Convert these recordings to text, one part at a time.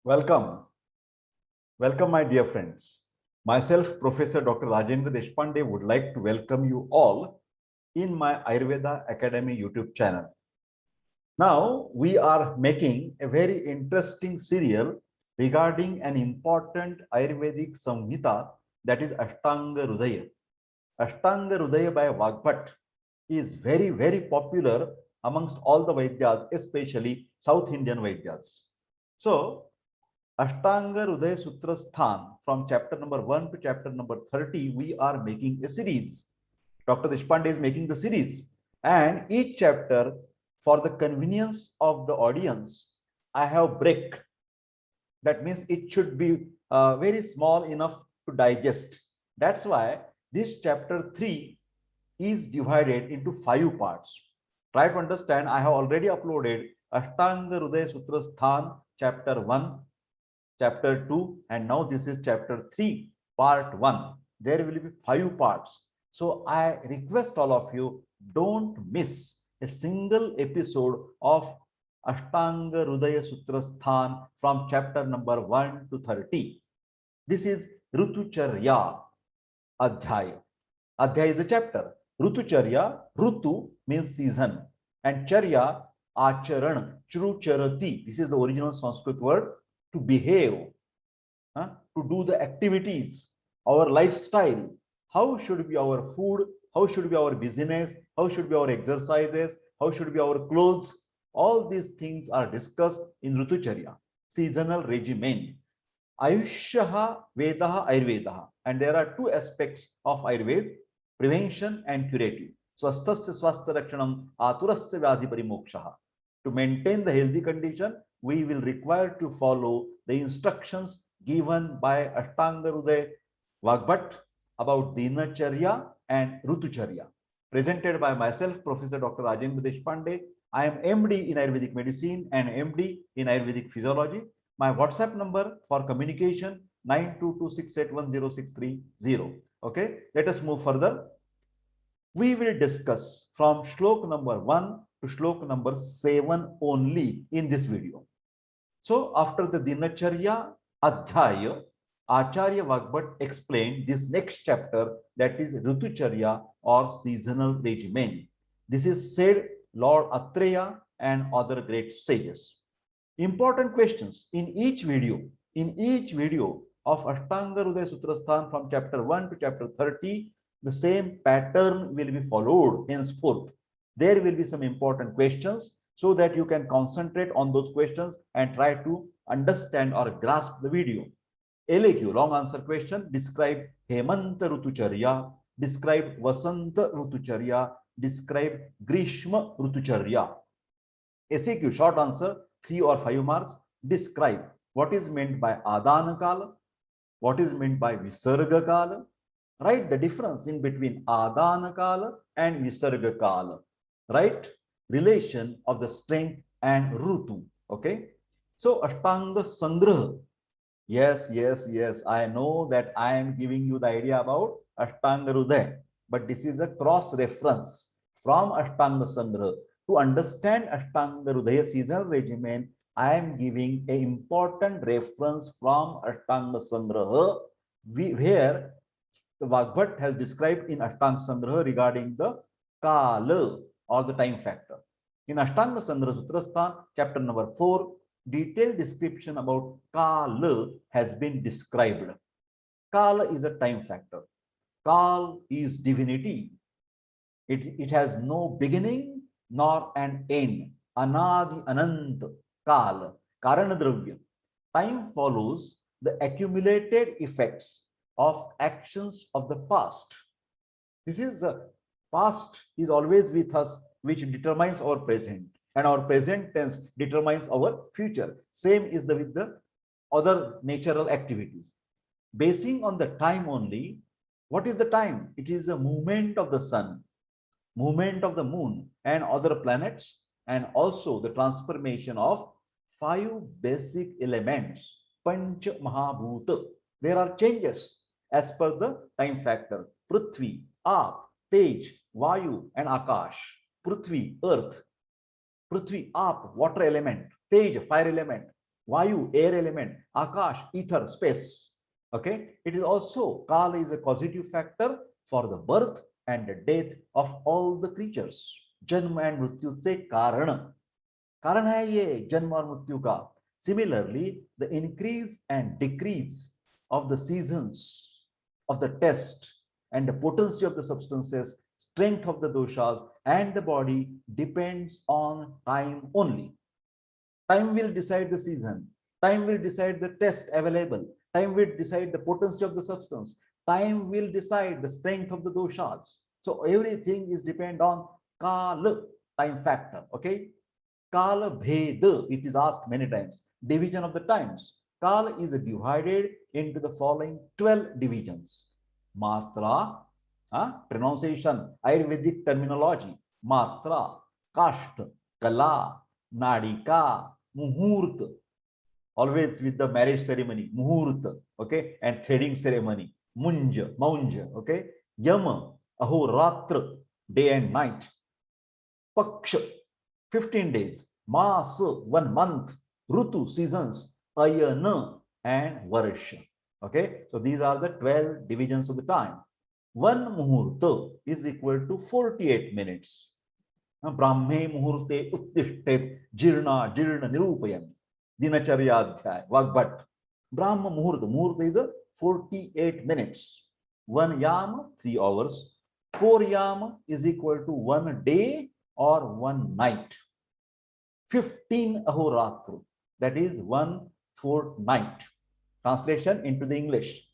Welcome. Welcome, my dear friends. Myself, Professor Dr. Rajendra Deshpande, would like to welcome you all in my Ayurveda Academy YouTube channel. Now, we are making a very interesting serial regarding an important Ayurvedic Samhita, that is Ashtanga Hridaya. Ashtanga Hridaya by Vagbhat is very, very popular amongst all the Vaidyas, especially South Indian Vaidyas. So, Ashtanga Hridaya Sutra Sthan, from chapter number 1 to chapter number 30, we are making a series. Dr. Deshpande is making the series, and each chapter, for the convenience of the audience, I have break. That means it should be very small enough to digest. That's why this chapter 3 is divided into 5 parts. Try to understand, I have already uploaded Ashtanga Hridaya Sutra Sthan, chapter 1, chapter 2, and now this is chapter 3, part 1. There will be 5 parts. So I request all of you, don't miss a single episode of Ashtanga Hridaya Sutra Sthan from chapter number 1 to 30. This is Rutucharya Adhyaya. Adhyaya is a chapter. Rutucharya, Rutu means season, and Charya, Acharan, Chrucharati. This is the original Sanskrit word, to behave, to do the activities, our lifestyle. How should be our food? How should be our business? How should be our exercises? How should be our clothes? All these things are discussed in Rutucharya, seasonal regimen. Ayushyaha Vedaha Ayurvedaha. And there are 2 aspects of Ayurveda: prevention and curative. Swasthasya swastha rakshanam aturasya vyadhi parimokshaha. To maintain the healthy condition, we will require to follow the instructions given by Ashtanga Hridaya Vagbhat about Dinacharya and Rutucharya. Presented by myself, Professor Dr. Rajendra Deshpande. I am MD in Ayurvedic Medicine and MD in Ayurvedic Physiology. My WhatsApp number for communication 9226810630. Okay, let us move further. We will discuss from shlok number 1 to shlok number 7 only in this video. So after the Dinacharya Adhyaya, Acharya Vagbhat explained this next chapter, that is Rutucharya or seasonal regimen. This is said Lord Atreya and other great sages. Important questions in each video. In each video of Ashtanga Hridaya Sutra Sthan from chapter 1 to chapter 30, the same pattern will be followed henceforth. There will be some important questions so that you can concentrate on those questions and try to understand or grasp the video. LAQ, long answer question: describe Hemanta Rutucharya, describe Vasanta Rutucharya, describe Grishma Rutucharya. SAQ, short answer, 3 or 5 marks. Describe what is meant by Adana Kala, what is meant by Visarga Kala. Write the difference in between Adana Kala and Visarga Kala. Right? Relation of the strength and Rutu. Okay? So Ashtanga Sangraha. Yes, I know that I am giving you the idea about Ashtanga Hridaya, but this is a cross reference from Ashtanga Sangraha. To understand Ashtanga Hridaya seasonal regimen, I am giving an important reference from Ashtanga Sangraha, where the Vagbhat has described in Ashtanga Sangraha regarding the Kala or the time factor. In Ashtanga Sangraha Sutra Sthan, chapter number 4, detailed description about Kala has been described. Kala is a time factor. Kal is divinity. It has no beginning nor an end. Anadi Anant Kal, Karanadravya. Time follows the accumulated effects of actions of the past. This is the past is always with us, which determines our present, and our present tense determines our future. Same is with the other natural activities. Basing on the time only, what is the time? It is the movement of the sun, movement of the moon and other planets, and also the transformation of 5 basic elements, Panch Mahabhuta. There are changes as per the time factor. Prithvi, Aap, Tej, Vayu and Akash. Prithvi, earth. Prithvi, Aap, water element. Tej, fire element. Vayu, air element, Akash, ether, space. Okay, it is also, Kala is a causative factor for the birth and the death of all the creatures. Janma and Mrityu se Karana. कारण है ये जन्म और मृत्यु का. Similarly, the increase and decrease of the seasons of the test and the potency of the substances, strength of the doshas and the body depends on time only. Time will decide the season. Time will decide the test available. Time will decide the potency of the substance. Time will decide the strength of the doshas. So everything is depend on kala, time factor. Okay. Kala Bheda, it is asked many times. Division of the times. Kala is divided into the following 12 divisions. Matra, pronunciation, Ayurvedic terminology. Matra, Kashta, Kala, Nadika, Muhurt, always with the marriage ceremony, Muhurt, okay, and threading ceremony, Maunja, okay, Yama, Ahoratra, day and night, Paksha, 15 days, Mas, 1 month, Rutu, seasons, Ayana, and Varsha. Okay, so these are the 12 divisions of the time. One Muhurta is equal to 48 minutes. Brahme Muhurte Uttishtet Jirna Nirupayan. Dinacharya Vagbhat. Brahma Muhurta is a 48 minutes. 1 yama, 3 hours. 4 yama is equal to 1 day or 1 night. 15 ahoratra, that is 1 fortnight. Translation into the English.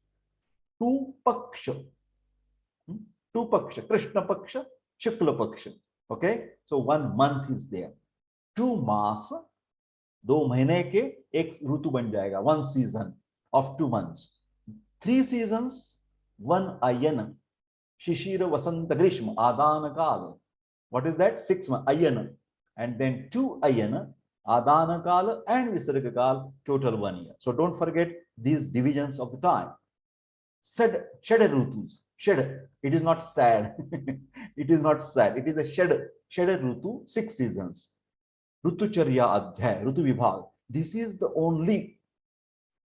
2 paksha. 2 paksha, Krishna paksha, Shukla paksha. Okay, so 1 month is there. 2 masa, 2 महीने के एक ऋतु बन जाएगा, 1 season of 2 months. 3 seasons, 1 ayana. Shishira, Vasanta, Grishma, Adana Kala. What is that? 6 months, ayana. And then 2 ayana, Adana Kala and Visarga Kala, total 1 year. So don't forget these divisions of the time. Shad Rutus. Shad. It is not sad. It is not sad. It is a Shad Rutu, 6 seasons. Rutucharya Adhyay, Rutu Vibhag. This is the only,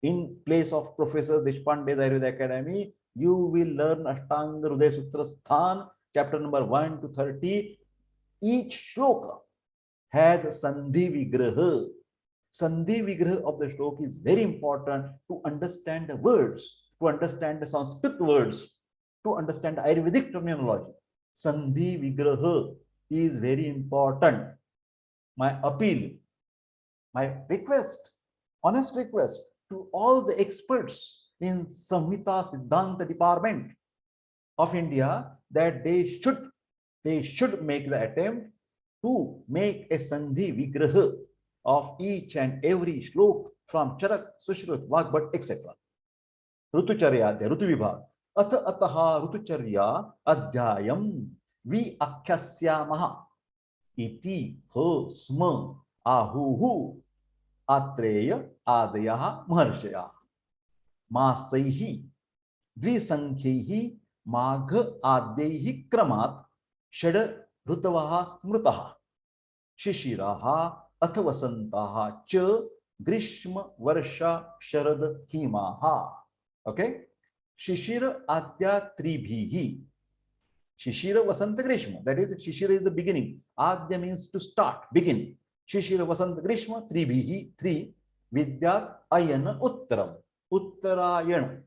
in place of Professor Deshpande's Ayurveda Academy, you will learn Ashtanga Hridaya Sutra Sthan, chapter number 1 to 30. Each shloka has a Sandhi Vigraha. Sandhi Vigraha of the shloka is very important to understand the words, to understand the Sanskrit words, to understand the Ayurvedic terminology. Sandhi Vigraha is very important. My appeal, my request, honest request to all the experts in Samhita Siddhanta department of India, that they should make the attempt to make a Sandhi Vigraha of each and every shlok from Charak, Sushruta, Vagbhat, etc. Rutucharya, Rutu Vibhag. Atha ataha Rutucharya Adhyayam Vi Akhyasya Iti ho sma ahuhu Atreya Adaya Maharshaya Masaihi Dvisankhyehi Magha Adyehi Kramat Shad Rutavaha Smrutaha Shishiraha Athavasantaha Cha Grishma Varsha Sharad Himaha. Okay, Shishira Adya Tribhihi. Shishira Vasanta Grishma, that is, Shishira is the beginning. Adya means to start, begin. Shishira Vasanta Grishma, 3 3. Vidyat Ayana Uttaram. Uttarayana.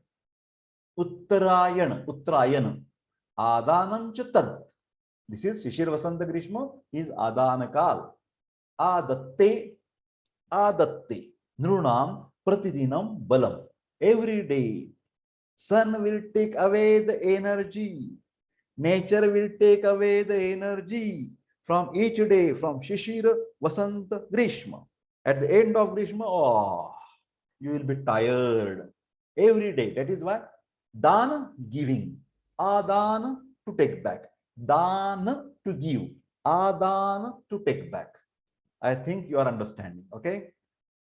Adanam Chatad. This is Shishira Vasanta Grishma, is Adanakal. Adatte. Nrunam Pratidinam Balam. Every day, sun will take away the energy. Nature will take away the energy from each day, from Shishira, Vasanta, Grishma. At the end of Grishma, you will be tired every day. That is why Dana, giving. Adana, to take back. Dana, to give. Adana, to take back. I think you are understanding. Okay.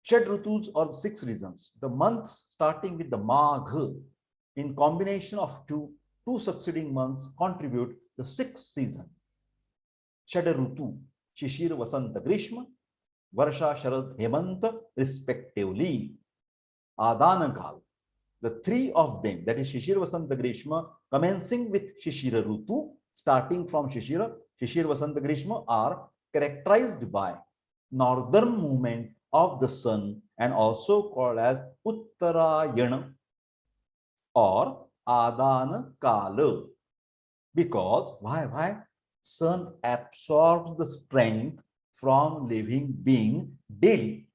Shed Rutus are 6 reasons. The months starting with the Magh, in combination of two succeeding months, contribute the 6th season. Shad Rutu, Shishira, Vasanta, Grishma. Varsha, Sharad, Hemant respectively. Adana Kal. The three of them, that is Shishir, Vasanta, Grishma, commencing with Shishira Rutu, starting from Shishira, Shishir, Vasanta, Grishma are characterized by northern movement of the sun and also called as Uttarayana or Adana Kala. Because why? Sun absorbs the strength from living being daily.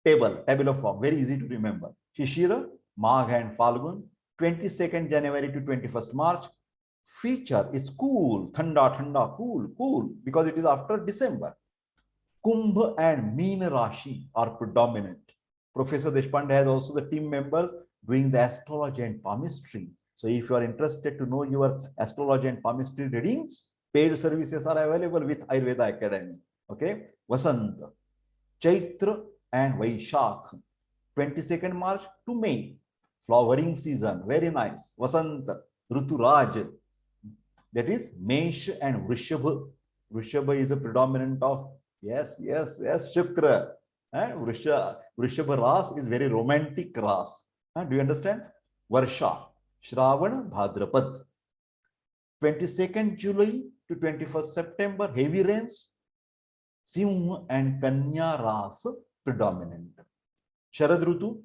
Tabular form, very easy to remember. Shishira, Magh and Falgun, 22nd January to 21st March. Feature is cool, thanda, cool, because it is after December. Kumbh and Meen Rashi are predominant. Professor Deshpande has also the team members doing the astrology and palmistry. So if you are interested to know your astrology and palmistry readings, paid services are available with Ayurveda Academy. Okay. Vasant, Chaitra and Vaishakh, 22nd March to May. Flowering season, very nice. Vasant, Ruturaj, that is Mesh and Vrishabha. Vrishabha is a predominant of, yes, Shukra. Vrishabha Ras is very romantic Ras. Do you understand? Varsha, Shravan, Bhadrapad. 22nd July to 21st September, heavy rains. Simha and Kanya Ras predominant. Sharad Rutu,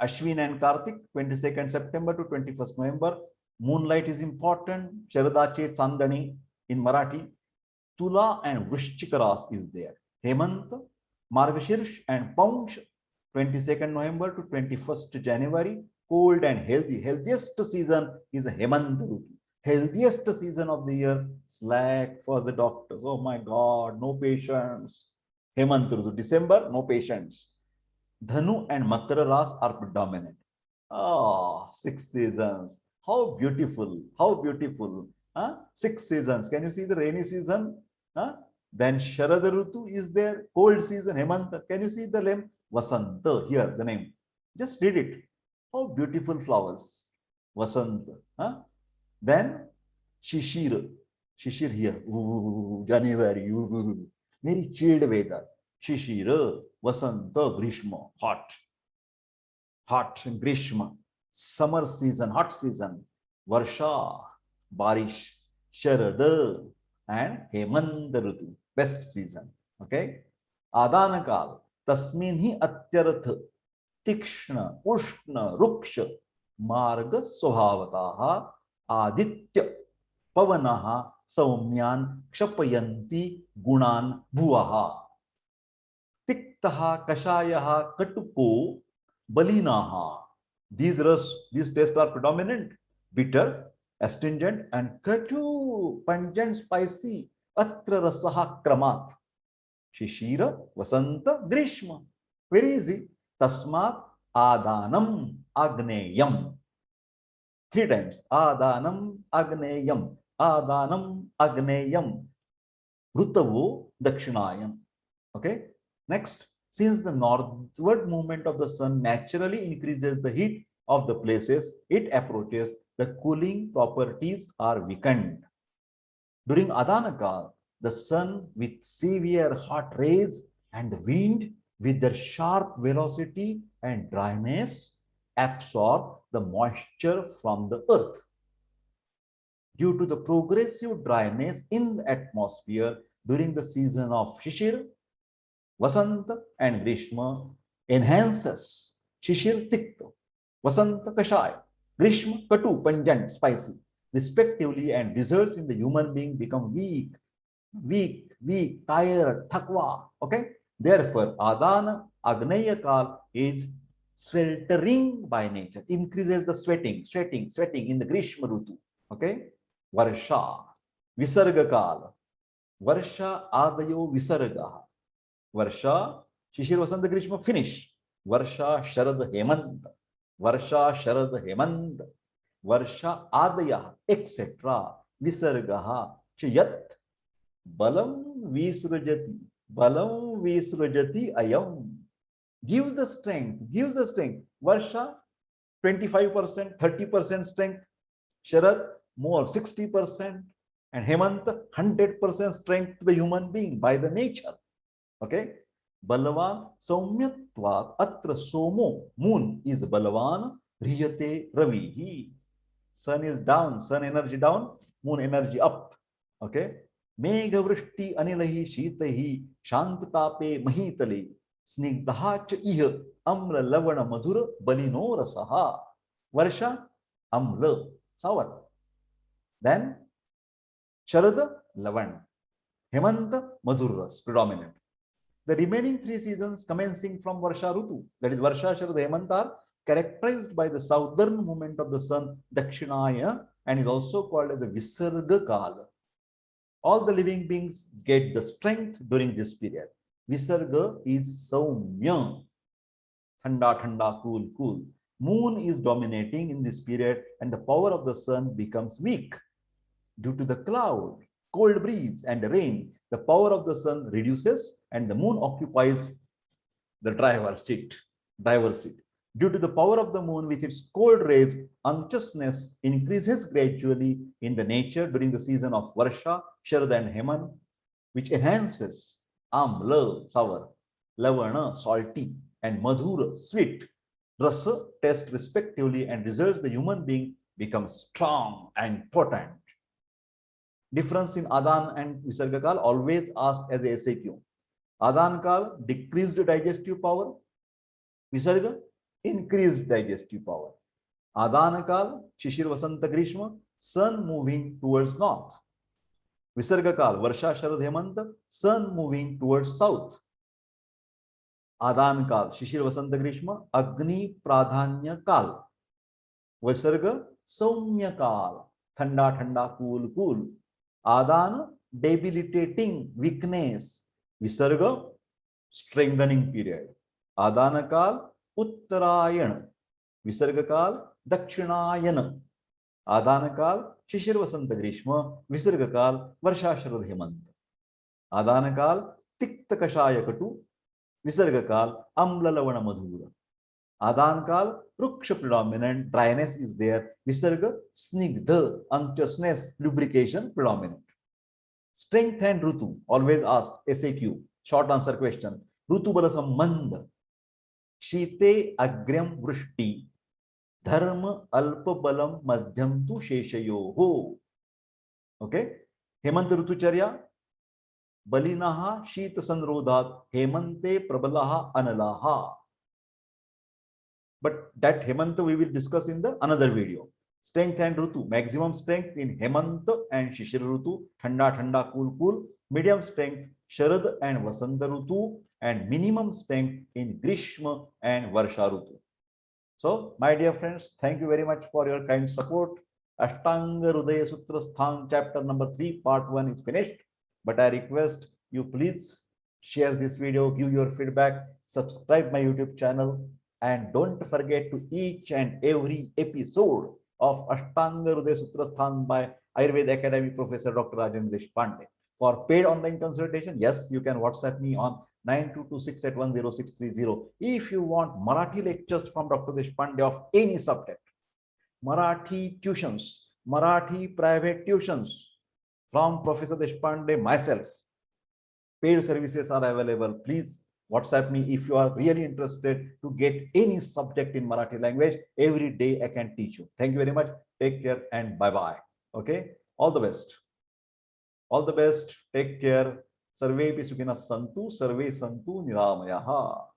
Ashwin and Kartik, 22nd September to 21st November. Moonlight is important. Sharadache Chandani in Marathi. Tula and Vrishchika Ras is there. Hemant, Margashirsh and Paunch, 22nd November to 21st January. Cold and healthy. Healthiest season is Hemant Rutu. Healthiest season of the year. Slack for the doctors. Oh my God, no patients. Hemant Rutu. December, no patients. Dhanu and Makara Ras are predominant. Ah, 6 seasons. How beautiful. How beautiful. 6 seasons. Can you see the rainy season? Then Sharad Rutu is there. Cold season. Hemanta. Can you see the name? Vasanta. Here, the name. Just read it. How beautiful flowers. Vasanta. Then Shishir. Shishir here. Ooh, January. Ooh, very chilled weather. Shishira, Vasanta, Grishma, hot. Grishma, summer season, hot season. Varsha, Barish, Sharada, and Hemant Rutu, best season. Okay. Adanakal, Tasmin hi Atyarth, Tikshna, Ushna, Ruksha, Marga, Swabhavataha, Aditya, Pavanaha, Saumyan, Kshapayanti, Gunan, Bhuaha. Tiktaha, Kashayaha, Katuko, Balinaha. These tests are predominant. Bitter, astringent, and Katu, pungent, spicy. Atra rasaha kramat. Shishira, Vasanta, Grishma. Very easy. Tasmat, Adanam, Agneyam. 3 times. Adanam, Agneyam. Adanam, Agneyam. Rutavu, Dakshinayam. Okay. Next, since the northward movement of the sun naturally increases the heat of the places it approaches, the cooling properties are weakened. During Adanakal, the sun with severe hot rays and the wind with their sharp velocity and dryness absorb the moisture from the earth. Due to the progressive dryness in the atmosphere during the season of Shishir, Vasanta and Grishma enhances Shishir Tikta, Vasanta Kashaya, Grishma Katu, pungent, spicy, respectively, and results in the human being become weak, tired, thakwa. Okay. Therefore, Adana Agneya Kal is sweltering by nature, increases the sweating in the Grishma Rutu. Okay. Varsha, Visarga Kal, Varsha Adayo Visarga. Varsha, Shishir, Vasanta, Grishma, finish. Varsha, Sharad, Hemant. Varsha, Sharad, Hemant. Varsha, Adaya, etc. Visargaha, Chayat. Balam Visrajati. Balam Visrajati Ayam. Gives the strength. Varsha, 25%, 30% strength. Sharad, more, 60%. And Hemant, 100% strength to the human being by the nature. Okay. Balavan Saumyatvat Atra Somo. Moon is Balavan. Riyate Ravihi. Sun is down. Sun energy down. Moon energy up. Okay. Meghavrushti Anilahi Shitahi Shantatape Mahitale. Snigdhacha Iha Amla Lavana Madhura Balino Rasaha. Varsha Amla Sour. Then Sharada Lavan. Hemanta Madhurras predominant. The remaining 3 seasons commencing from Varsha Rutu, that is Varsha, Sharad, Hemant, are characterized by the southern movement of the sun, Dakshinaya, and is also called as a Visarga Kala. All the living beings get the strength during this period. Visarga is Saumya, Thanda, Thanda, cool, cool. Moon is dominating in this period, and the power of the sun becomes weak due to the cloud, cold breeze, and rain. The power of the sun reduces, and the moon occupies the driver's seat. Due to the power of the moon with its cold rays, unctuousness increases gradually in the nature during the season of Varsha, Sharad, and Hemant, which enhances Amla, sour, Lavana, salty, and Madhura, sweet, Rasa, taste respectively, and results the human being becomes strong and potent. Difference in Adan and Visarga Kal always asked as a SAQ. Adan Kal decreased digestive power. Visarga increased digestive power. Adan Kal, Shishir Vasanta Grishma, sun moving towards north. Visarga Kal, Varsha Sharad Hemanta, sun moving towards south. Adan Kal, Shishir Vasanta Grishma, Agni Pradhanya Kal. Visarga, Saumya Kal, Thanda Thanda, cool cool. Adan, debilitating, weakness. Visarga, strengthening period. Adanakal, Uttarayan. Visargakal, Dakshinayan. Adanakal, Shishir Vasanta Grishma. Visargakal, Varsha Sharad Hemant. Adanakal, Tikta Kashaya Katu. Visargakal, Amla Lavana Madhura. Adankal, Ruksha predominant, dryness is there. Visarga, Snigdha, unctuousness, lubrication predominant. Strength and Rutu, always asked, SAQ, short answer question. Rutu bala sambandha. Shite Agyam Vrushti. Dharma Alpa Balam Madhyam tu Sheshayoho. Okay. Hemant Rutucharya. Balinaha Shita Sanrodhat. Hemante Prabalaha Analaha. But that Hemanta we will discuss in the another video. Strength and Rutu. Maximum strength in Hemanta and Shishir Rutu. Thanda Thanda, cool cool. Medium strength Sharad and Vasanta Rutu. And minimum strength in Grishma and Varsha Rutu. So, my dear friends, thank you very much for your kind support. Ashtanga Hridaya Sutra Sthan chapter number 3, part 1 is finished. But I request you please share this video, give your feedback, subscribe my YouTube channel, and don't forget to each and every episode of Ashtanga Hridaya Sutra Sthan by Ayurveda Academy Professor Dr. Rajendra Deshpande. For paid online consultation, yes, you can WhatsApp me on 9226810630. If you want Marathi lectures from Dr. Deshpande of any subject, Marathi tuitions, Marathi private tuitions from Professor Deshpande, myself, paid services are available. Please WhatsApp me if you are really interested to get any subject in Marathi language. Every day I can teach you. Thank you very much. Take care and bye-bye. Okay. All the best. All the best. Take care. Sarvepi sukhinas santu, sarve santu niramayaha.